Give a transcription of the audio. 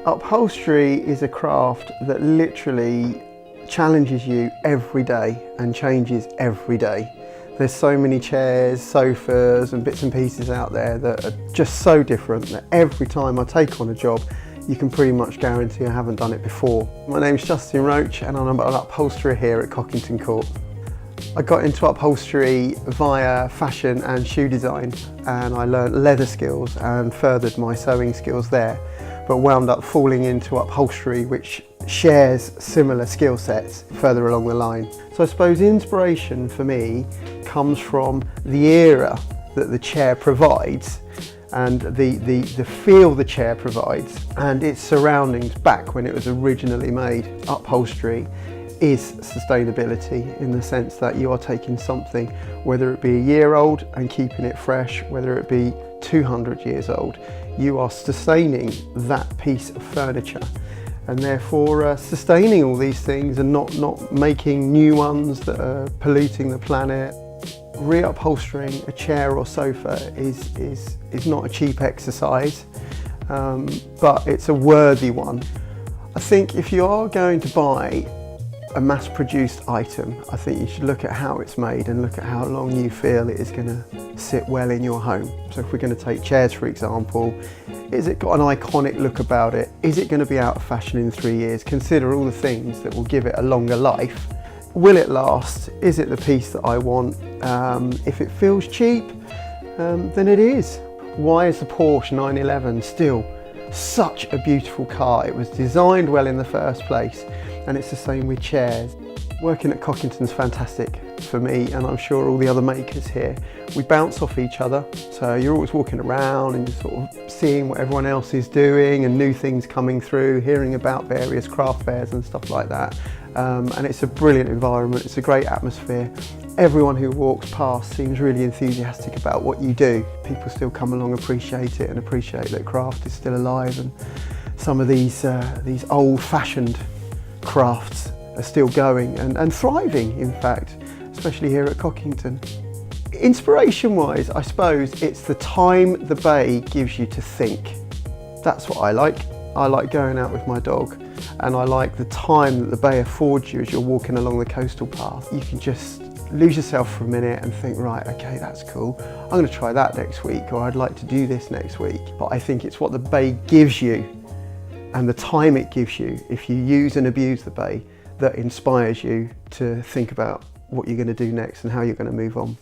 Upholstery is a craft that literally challenges you every day and changes every day. There's so many chairs, sofas and bits and pieces out there that are just so different that every time I take on a job, you can pretty much guarantee I haven't done it before. My name's Justin Roach and I'm an upholsterer here at Cockington Court. I got into upholstery via fashion and shoe design, and I learnt leather skills and furthered my sewing skills there, but wound up falling into upholstery, which shares similar skill sets further along the line. So I suppose inspiration for me comes from the era that the chair provides and the feel the chair provides and its surroundings back when it was originally made. Upholstery is sustainability in the sense that you are taking something, whether it be a year old and keeping it fresh, whether it be 200 years old, you are sustaining that piece of furniture, and therefore sustaining all these things and not making new ones that are polluting the planet. Reupholstering a chair or sofa is not a cheap exercise, but it's a worthy one. I think if you are going to buy a mass-produced item, I think you should look at how it's made and look at how long you feel it is going to sit well in your home. So if we're going to take chairs for example, is it got an iconic look about it? Is it going to be out of fashion in 3 years? Consider all the things that will give it a longer life. Will it last? Is it the piece that I want? If it feels cheap, then it is. Why is the Porsche 911 still such a beautiful car? It was designed well in the first place, and it's the same with chairs. Working at Cockington's fantastic for me, and I'm sure all the other makers here. We bounce off each other, so you're always walking around and you're sort of seeing what everyone else is doing and new things coming through, hearing about various craft fairs and stuff like that. And it's a brilliant environment, it's a great atmosphere. Everyone who walks past seems really enthusiastic about what you do. People still come along, appreciate it, and appreciate that craft is still alive, and some of these old-fashioned crafts are still going and thriving, in fact, especially here at Cockington. Inspiration-wise, I suppose it's the time the bay gives you to think. That's what I like. I like going out with my dog, and I like the time that the bay affords you as you're walking along the coastal path. You can just lose yourself for a minute and think, right, okay, that's cool. I'm going to try that next week, or I'd like to do this next week. But I think it's what the bay gives you and the time it gives you, if you use and abuse the bay, that inspires you to think about what you're going to do next and how you're going to move on.